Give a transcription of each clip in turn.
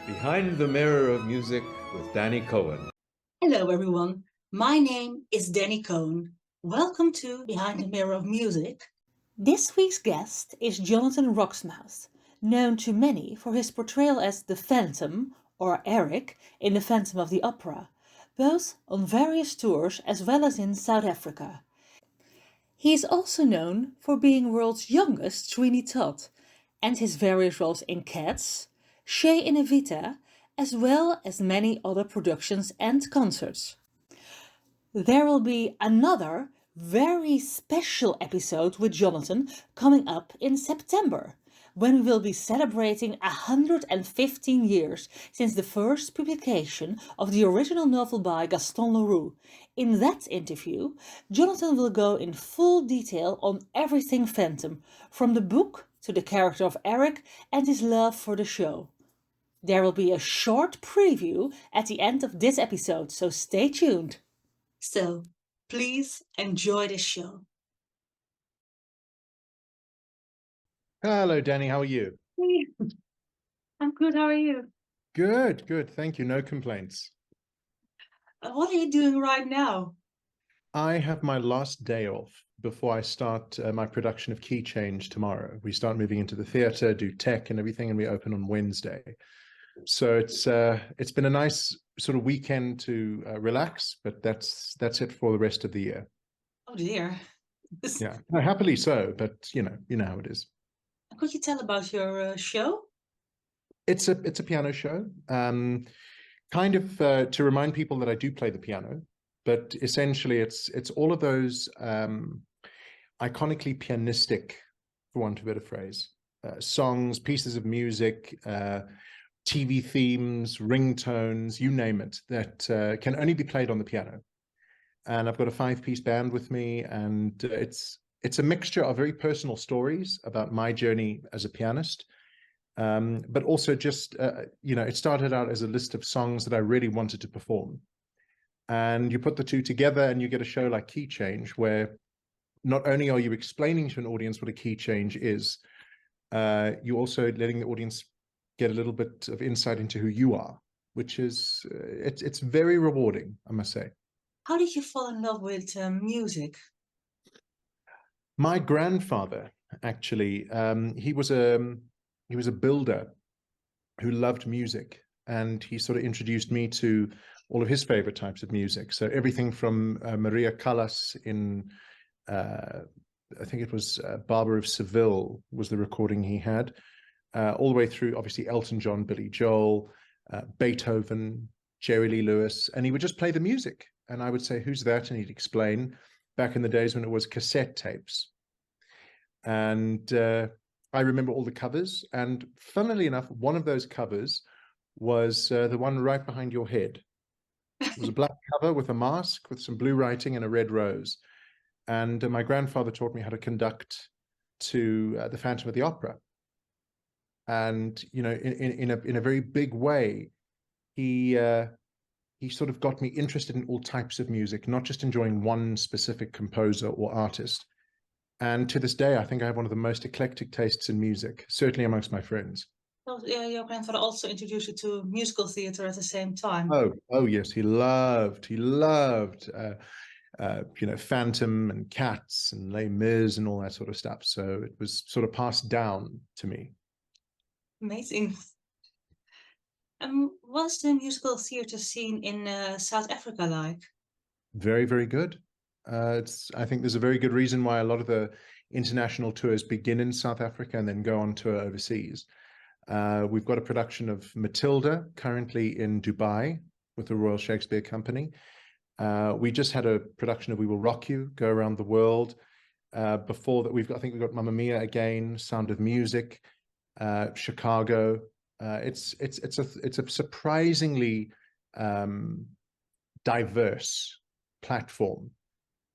Behind the Mirror of Music with Danny Cohen. Hello everyone, my name is Danny Cohen. Welcome to Behind the Mirror of Music. This week's guest is Jonathan Roxmouth, known to many for his portrayal as the Phantom, or Erik, in The Phantom of the Opera, both on various tours as well as in South Afrika. He is also known for being world's youngest Sweeney Todd, and his various roles in Cats, Shay in Evita, as well as many other productions and concerts. There will be another very special episode with Jonathan coming up in September, when we will be celebrating 115 years since the first publication of the original novel by Gaston Leroux. In that interview, Jonathan will go in full detail on everything Phantom, from the book to the character of Erik and his love for the show. There will be a short preview at the end of this episode, so stay tuned. So, please enjoy the show. Hello, Danny. How are you? Hey, I'm good. How are you? Good, good. Thank you. No complaints. What are you doing right now? I have my last day off before I start my production of Key Change tomorrow. We start moving into the theatre, do tech and everything, and we open on Wednesday. So it's been a nice sort of weekend to relax, but that's it for the rest of the year. Oh dear. Yeah, happily so, but you know how it is. Could you tell about your show? It's a piano show, kind of to remind people that I do play the piano, but essentially it's all of those iconically pianistic, for want of a better phrase, songs, pieces of music, TV themes, ringtones, you name it, that can only be played on the piano. And I've got a 5-piece band with me, and it's a mixture of very personal stories about my journey as a pianist, but also just, it started out as a list of songs that I really wanted to perform. And you put the two together and you get a show like Key Change, where not only are you explaining to an audience what a key change is, you're also letting the audience get a little bit of insight into who you are, which is, it's very rewarding, I must say. How did you fall in love with music? My grandfather, actually, he was a builder who loved music, and he sort of introduced me to all of his favorite types of music. So everything from Maria Callas in, I think it was Barber of Seville was the recording he had, all the way through, obviously, Elton John, Billy Joel, Beethoven, Jerry Lee Lewis, and he would just play the music. And I would say, who's that? And he'd explain, back in the days when it was cassette tapes. And I remember all the covers. And funnily enough, one of those covers was the one right behind your head. It was a black cover with a mask, with some blue writing and a red rose. And my grandfather taught me how to conduct to the Phantom of the Opera. And, in a very big way, he sort of got me interested in all types of music, not just enjoying one specific composer or artist. And to this day, I think I have one of the most eclectic tastes in music, certainly amongst my friends. Well, your grandfather also introduced you to musical theatre at the same time. Oh yes, he loved Phantom and Cats and Les Mis and all that sort of stuff. So it was sort of passed down to me. Amazing. What's the musical theatre scene in South Afrika like? Very, very good. I think there's a very good reason why a lot of the international tours begin in South Africa and then go on tour overseas. We've got a production of Matilda currently in Dubai with the Royal Shakespeare Company. We just had a production of We Will Rock You go around the world. Before that, I think we've got Mamma Mia again, Sound of Music, Chicago. It's a surprisingly diverse platform,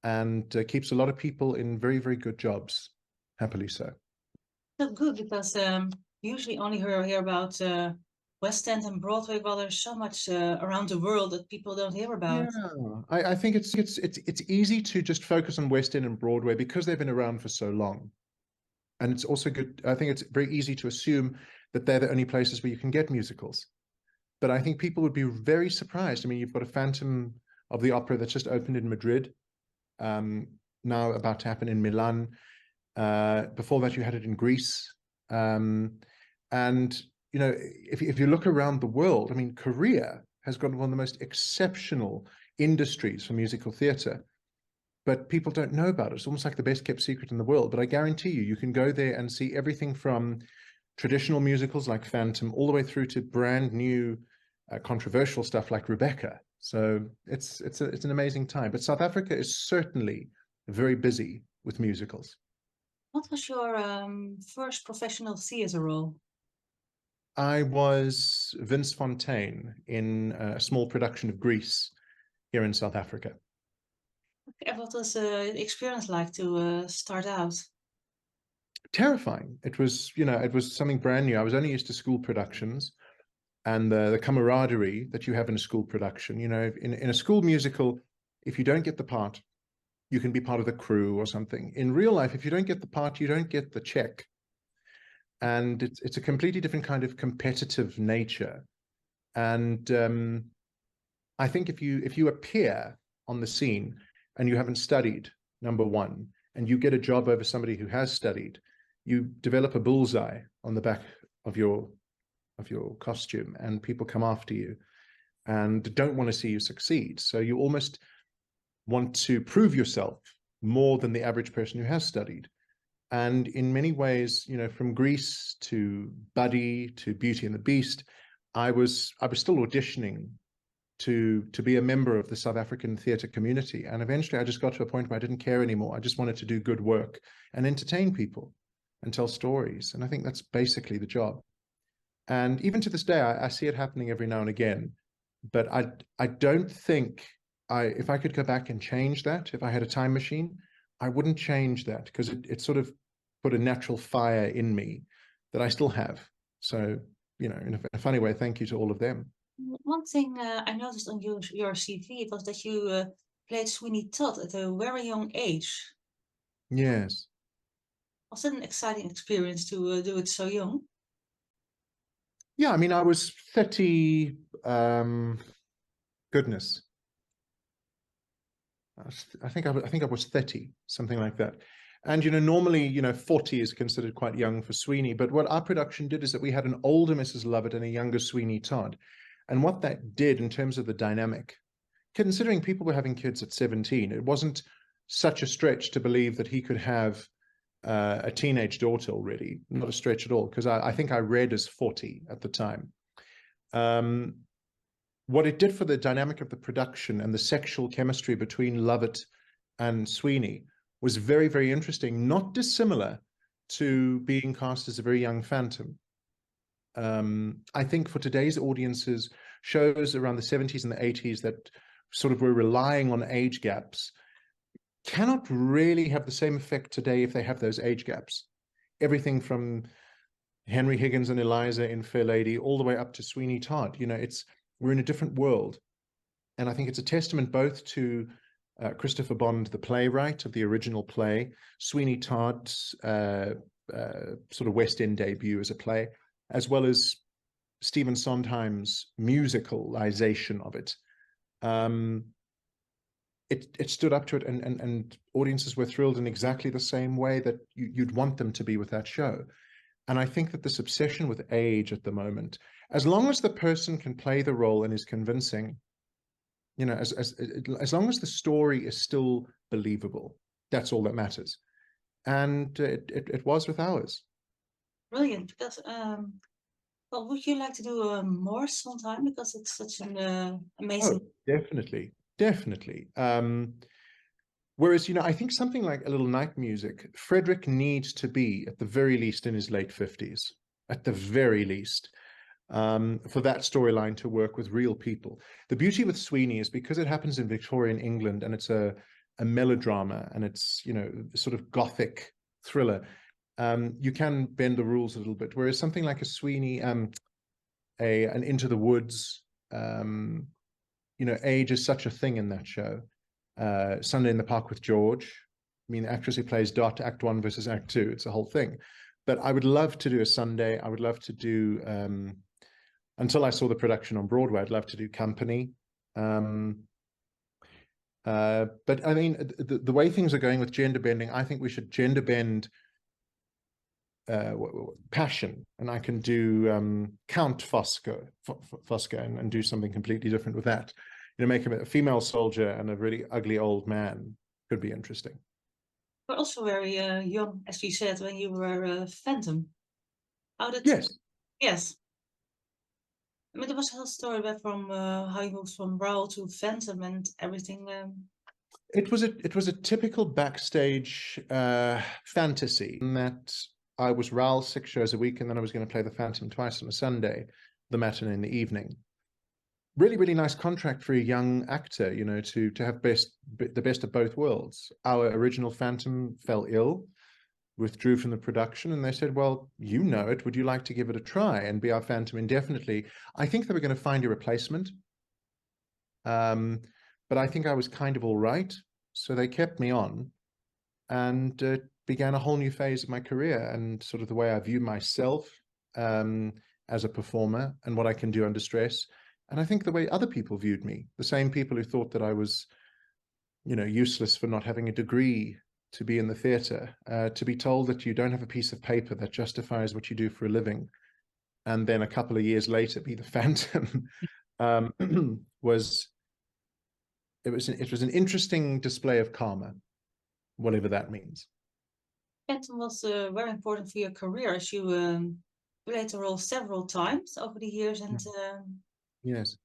and keeps a lot of people in very, very good jobs, happily so. That's good, because usually only hear about West End and Broadway, but there's so much around the world that people don't hear about. Yeah, I think it's easy to just focus on West End and Broadway because they've been around for so long. And it's also good, I think it's very easy to assume that they're the only places where you can get musicals. but I think people would be very surprised. I mean, you've got a Phantom of the Opera that's just opened in Madrid, now about to happen in Milan. Before that, you had it in Greece. And, you know, if you look around the world, I mean, Korea has got one of the most exceptional industries for musical theatre, but people don't know about it. It's almost like the best kept secret in the world. But I guarantee you, you can go there and see everything from traditional musicals like Phantom all the way through to brand new controversial stuff like Rebecca. So it's an amazing time. But South Africa is certainly very busy with musicals. What was your first professional theatre role? I was Vince Fontaine in a small production of Grease here in South Africa. Okay, what was the experience like to start out? Terrifying. It was, you know, it was something brand new. I was only used to school productions and the camaraderie that you have in a school production. You know, in a school musical, if you don't get the part, you can be part of the crew or something. In real life, if you don't get the part, you don't get the check. And it's a completely different kind of competitive nature. And I think if you appear on the scene and you haven't studied, number one, and you get a job over somebody who has studied, you develop a bullseye on the back of your costume, and people come after you and don't want to see you succeed. So you almost want to prove yourself more than the average person who has studied. And in many ways, you know, from Grease to Buddy to Beauty and the Beast, I was still auditioning to be a member of the South African theatre community. And eventually I just got to a point where I didn't care anymore. I just wanted to do good work and entertain people and tell stories. And I think that's basically the job. And even to this day, I see it happening every now and again. But I don't think if I could go back and change that, if I had a time machine, I wouldn't change that, because it sort of put a natural fire in me that I still have. So, you know, in a funny way, thank you to all of them. One thing I noticed on your CV was that you played Sweeney Todd at a very young age. Yes. Was it an exciting experience to do it so young? Yeah, I mean, I was 30, goodness. I think I was 30, something like that. And, you know, normally, you know, 40 is considered quite young for Sweeney. But what our production did is that we had an older Mrs. Lovett and a younger Sweeney Todd. And what that did in terms of the dynamic, considering people were having kids at 17, it wasn't such a stretch to believe that he could have a teenage daughter already. Not a stretch at all, because I think I read as 40 at the time. What it did for the dynamic of the production and the sexual chemistry between Lovett and Sweeney was very, very interesting, not dissimilar to being cast as a very young Phantom. I think for today's audiences, shows around the 70s and the 80s that sort of were relying on age gaps cannot really have the same effect today if they have those age gaps. Everything from Henry Higgins and Eliza in Fair Lady all the way up to Sweeney Todd, you know, we're in a different world. And I think it's a testament both to Christopher Bond, the playwright of the original play, Sweeney Todd's sort of West End debut as a play, as well as Stephen Sondheim's musicalization of it. It stood up to it, and audiences were thrilled in exactly the same way that you'd want them to be with that show. And I think that this obsession with age at the moment, as long as the person can play the role and is convincing, you know, as long as the story is still believable, that's all that matters. And it was with ours. Brilliant. Because well, would you like to do more Sondheim, because it's such an amazing? Oh, definitely. Whereas, you know, I think something like A Little Night Music, Frederick needs to be at the very least in his late 50s, at the very least, for that storyline to work with real people. The beauty with Sweeney is because it happens in Victorian England and it's a melodrama and it's, you know, sort of gothic thriller, you can bend the rules a little bit. Whereas something like a Sweeney, an Into the Woods, you know, age is such a thing in that show. Sunday in the Park with George. I mean, the actress who plays Dot, Act 1 versus Act 2, it's a whole thing. But I would love to do a Sunday. I would love to do until I saw the production on Broadway, I'd love to do company. But I mean, the way things are going with gender bending, I think we should gender bend passion, and I can do Count Fosca and do something completely different with that. You know, make him a female soldier and a really ugly old man could be interesting. But also very young, as you said, when you were Phantom. How did? Yes. Yes. I mean, there was a whole story about from how you moved from Raoul to Phantom and everything. It was a typical backstage fantasy in that I was Raoul 6 shows a week, and then I was going to play the Phantom twice on a Sunday, the matinee in the evening. Really, really nice contract for a young actor, you know, to have the best of both worlds. Our original Phantom fell ill, withdrew from the production, and they said, well, you know it, would you like to give it a try and be our Phantom indefinitely? I think they were going to find a replacement, but I think I was kind of all right, so they kept me on, and began a whole new phase of my career and sort of the way I view myself as a performer and what I can do under stress. And I think the way other people viewed me, the same people who thought that I was, you know, useless for not having a degree to be in the theatre, to be told that you don't have a piece of paper that justifies what you do for a living, and then a couple of years later be the Phantom, was an interesting display of karma, whatever that means. Phantom was very important for your career, as you played the role several times over the years. And yes.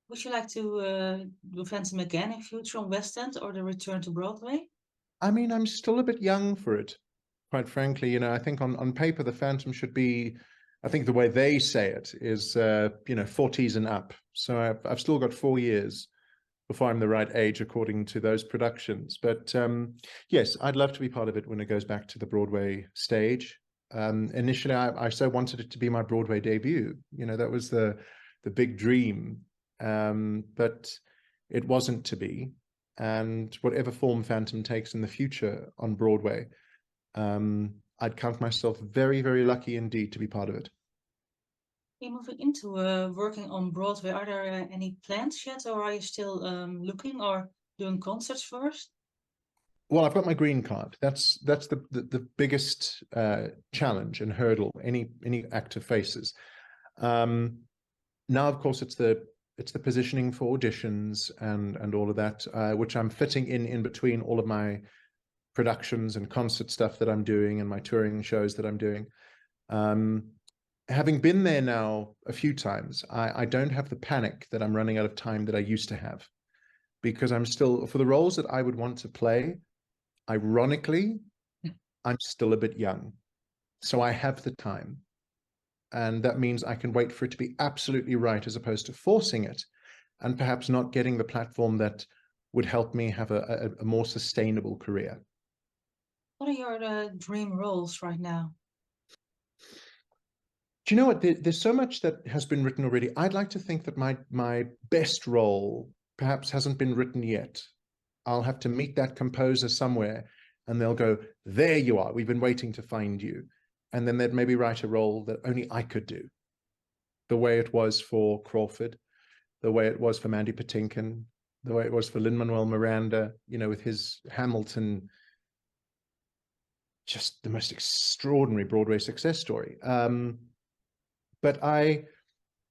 Would you like to do Phantom again in future on West End, or the return to Broadway? I mean, I'm still a bit young for it, quite frankly. You know, I think on paper, the Phantom should be, I think the way they say it is, you know, 40s and up. So I've still got 4 years before I'm the right age, according to those productions. But yes, I'd love to be part of it when it goes back to the Broadway stage. Initially, I so wanted it to be my Broadway debut. You know, that was the big dream. But it wasn't to be. And whatever form Phantom takes in the future on Broadway, I'd count myself very, very lucky indeed to be part of it. You're moving into working on Broadway. Are there any plans yet, or are you still looking or doing concerts first? Well, I've got my green card. That's the biggest challenge and hurdle any actor faces. Now, of course, it's the positioning for auditions and all of that, which I'm fitting in between all of my productions and concert stuff that I'm doing and my touring shows that I'm doing. Having been there now a few times, I don't have the panic that I'm running out of time that I used to have, because I'm still, for the roles that I would want to play, ironically, I'm still a bit young. So I have the time. And that means I can wait for it to be absolutely right, as opposed to forcing it and perhaps not getting the platform that would help me have a more sustainable career. What are your dream roles right now? Do you know what? There's so much that has been written already. I'd like to think that my best role perhaps hasn't been written yet. I'll have to meet that composer somewhere, and they'll go, there you are, we've been waiting to find you. And then they'd maybe write a role that only I could do. The way it was for Crawford, the way it was for Mandy Patinkin, the way it was for Lin-Manuel Miranda, you know, with his Hamilton, just the most extraordinary Broadway success story. But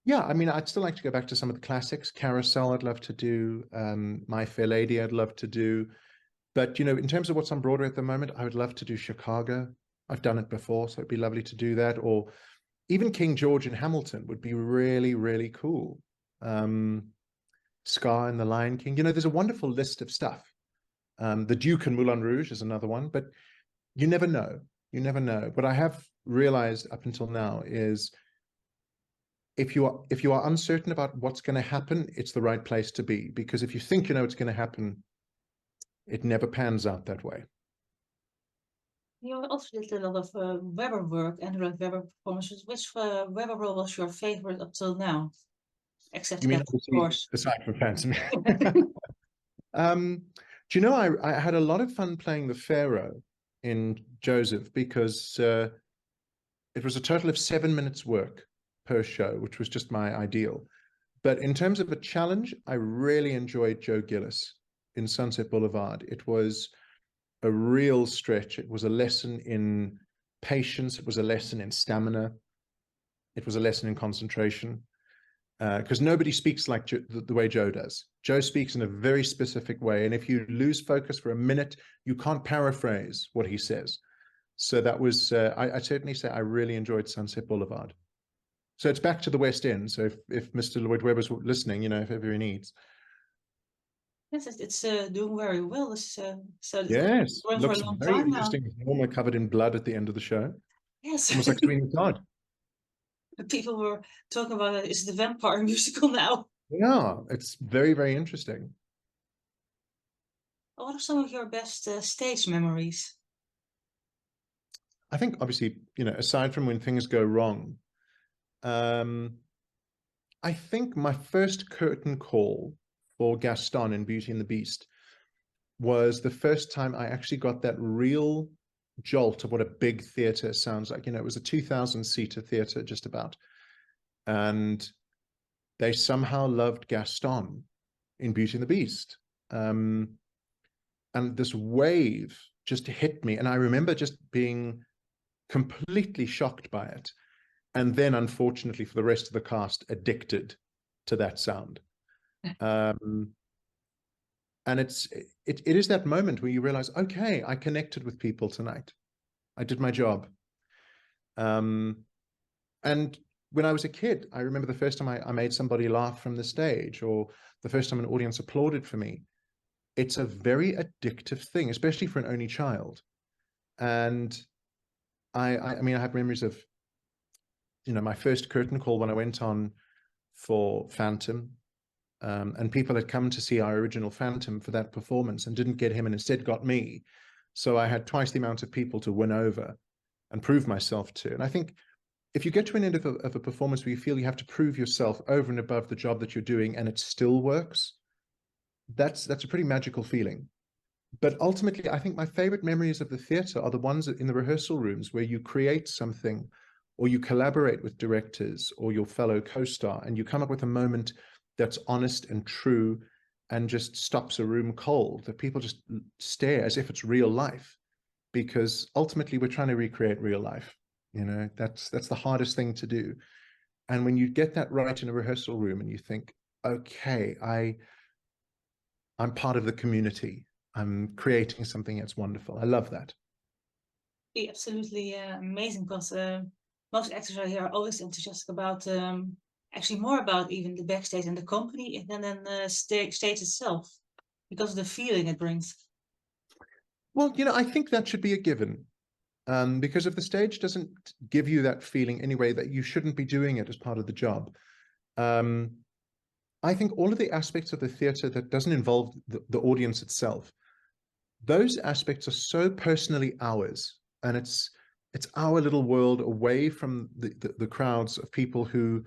yeah, I mean, I'd still like to go back to some of the classics. Carousel, I'd love to do. My Fair Lady, I'd love to do. But, you know, in terms of what's on Broadway at the moment, I would love to do Chicago. I've done it before, so it'd be lovely to do that. Or even King George and Hamilton would be really, really cool. Scar and the Lion King. You know, there's a wonderful list of stuff. The Duke and Moulin Rouge is another one, but you never know. You never know. What I have realized up until now is if you are uncertain about what's going to happen, it's the right place to be. Because if you think you know what's going to happen, it never pans out that way. You also did a lot of Weber work and Weber performances. Which Weber role was your favorite up till now? Except You mean, that, of course. aside from Phantom? Do you know, I had a lot of fun playing the Pharaoh in Joseph, because it was a total of 7 minutes work. per show, which was just my ideal. But in terms of a challenge, I really enjoyed Joe Gillis in Sunset Boulevard. It was a real stretch. It was a lesson in patience. It was a lesson in stamina. It was a lesson in concentration. Because nobody speaks like the way Joe does. Joe speaks in a very specific way. And if you lose focus for a minute, you can't paraphrase what he says. So that was, I certainly say I really enjoyed Sunset Boulevard. So it's back to the West End. So if Mr. Lloyd Webber's listening, you know, if ever he needs. Yes, it's doing very well. It's, so Yes, going for a looks long very time now. interesting. Norma covered in blood at the end of the show. Yes, Almost like Sweeney Todd. people were talking about it. It's the vampire musical now. Yeah, it's very, very interesting. What are some of your best stage memories? I think obviously, you know, aside from when things go wrong, I think my first curtain call for Gaston in Beauty and the Beast was the first time I actually got that real jolt of what a big theater sounds like. You know, it was a 2,000-seater theater just about. And they somehow loved Gaston in Beauty and the Beast. And this wave just hit me. And I remember just being completely shocked by it. And then, unfortunately, for the rest of the cast, addicted to that sound. And it is that moment where you realize, okay, I connected with people tonight. I did my job. And when I was a kid, I remember the first time I made somebody laugh from the stage, or the first time an audience applauded for me. It's a very addictive thing, especially for an only child. And I mean, I have memories of, you know, my first curtain call when I went on for Phantom, and people had come to see our original Phantom for that performance and didn't get him and instead got me. So I had twice the amount of people to win over and prove myself to. And I think if you get to an end of a performance where you feel you have to prove yourself over and above the job that you're doing and it still works, that's a pretty magical feeling. But ultimately, I think my favorite memories of the theater are the ones in the rehearsal rooms where you create something, or you collaborate with directors or your fellow co-star, and you come up with a moment that's honest and true and just stops a room cold, that people just stare as if it's real life, because ultimately we're trying to recreate real life. You know, that's the hardest thing to do. And when you get that right in a rehearsal room and you think, okay, I'm part of the community, I'm creating something that's wonderful. I love that. Yeah, absolutely amazing, because most actors are here always enthusiastic about actually more about even the backstage and the company than the stage itself, because of the feeling it brings. Well, you know, I think that should be a given. Because if the stage doesn't give you that feeling anyway, that you shouldn't be doing it as part of the job. I think all of the aspects of the theater that doesn't involve the audience itself, those aspects are so personally ours, and it's our little world away from the crowds of people who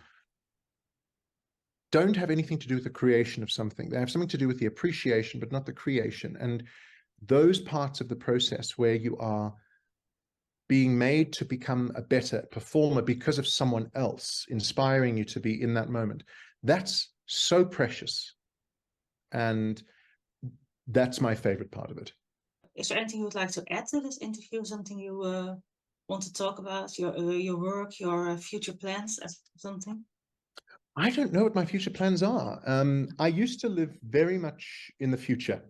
don't have anything to do with the creation of something. They have something to do with the appreciation, but not the creation. And those parts of the process where you are being made to become a better performer because of someone else inspiring you to be in that moment, that's so precious. And that's my favorite part of it. Is there anything you would like to add to this interview? Something you want to talk about? Your work, your future plans, something? I don't know what my future plans are. I used to live very much in the future.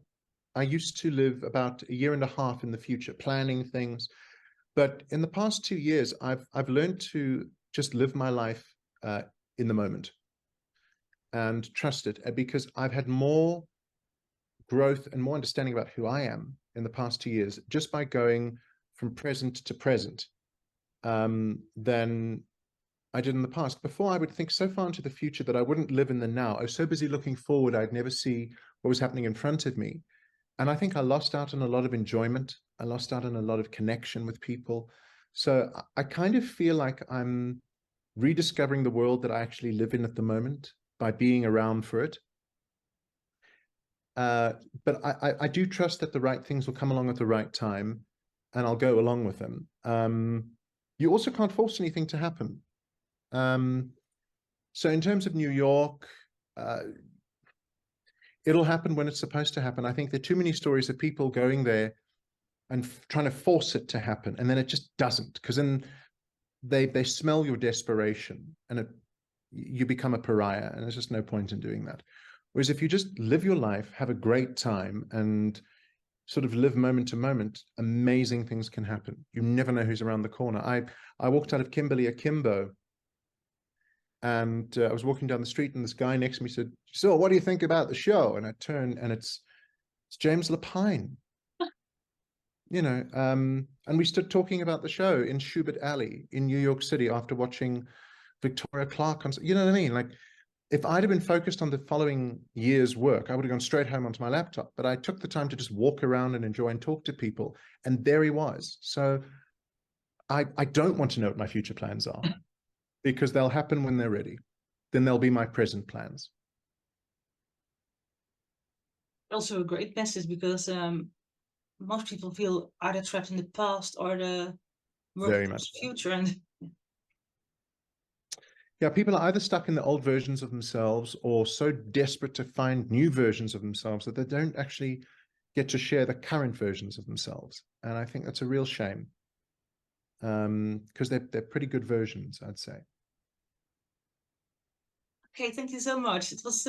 I used to live about a year and a half in the future, planning things. But in the past 2 years, I've learned to just live my life in the moment and trust it, because I've had more growth and more understanding about who I am in the past 2 years just by going from present to present than I did in the past. Before, I would think so far into the future that I wouldn't live in the now. I was so busy looking forward, I'd never see what was happening in front of me. And I think I lost out on a lot of enjoyment. I lost out on a lot of connection with people. So I kind of feel like I'm rediscovering the world that I actually live in at the moment by being around for it. But I do trust that the right things will come along at the right time, and I'll go along with them. You also can't force anything to happen. So in terms of New York, it'll happen when it's supposed to happen. I think there are too many stories of people going there and trying to force it to happen, and then it just doesn't, because then they smell your desperation, and you become a pariah, and there's just no point in doing that. Whereas if you just live your life, have a great time, and sort of live moment to moment, amazing things can happen. You never know who's around the corner. I walked out of Kimberley Akimbo, and I was walking down the street, and this guy next to me said, "So, what do you think about the show?" And I turned, and it's James Lapine, you know, and we stood talking about the show in Schubert Alley in New York City after watching Victoria Clark concert. You know what I mean? Like, if I'd have been focused on the following year's work, I would have gone straight home onto my laptop. But I took the time to just walk around and enjoy and talk to people, and there he was. So I don't want to know what my future plans are, because they'll happen when they're ready. Then they'll be my present plans. Also a great message, because most people feel either trapped in the past or the Very much so. future. And yeah, people are either stuck in the old versions of themselves or so desperate to find new versions of themselves that they don't actually get to share the current versions of themselves. And I think that's a real shame, because they're pretty good versions, I'd say. okay, thank you so much. It was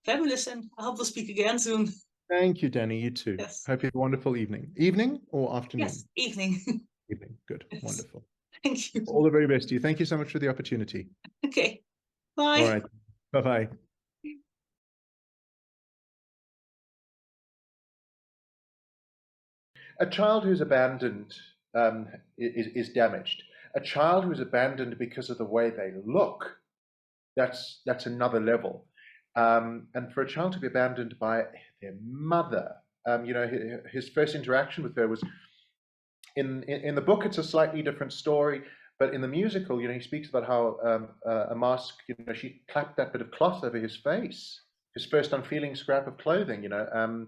fabulous, and I hope we'll speak again soon. Thank you, Danny. You too. Yes. Hope you have a wonderful evening. Evening or afternoon? Yes, evening. Evening. Good. Yes. Wonderful. Thank you. All the very best to you. Thank you so much for the opportunity. Okay, bye. All right. Bye-bye. A child who's abandoned is damaged. A child who's abandoned because of the way they look, that's another level. And for a child to be abandoned by their mother, you know, his first interaction with her was in the book. It's a slightly different story, but in the musical, you know, he speaks about how a mask, you know, she clapped that bit of cloth over his face, his first unfeeling scrap of clothing, you know,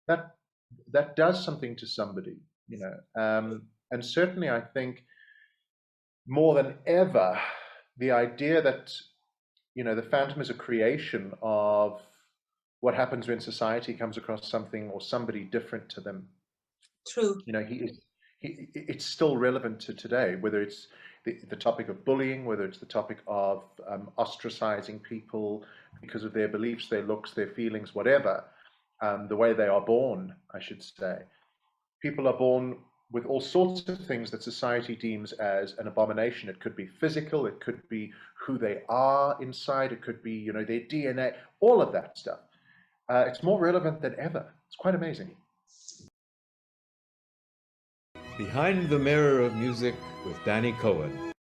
that does something to somebody, you know, and certainly I think more than ever, the idea that, you know, the Phantom is a creation of what happens when society comes across something or somebody different to them. True. You know, it's still relevant to today, whether it's the topic of bullying, whether it's the topic of ostracizing people because of their beliefs, their looks, their feelings, whatever, the way they are born, I should say. People are born with all sorts of things that society deems as an abomination. It could be physical, it could be who they are inside, it could be, you know, their DNA, all of that stuff. It's more relevant than ever. It's quite amazing. Behind the Mirror of Music with Danny Cohen.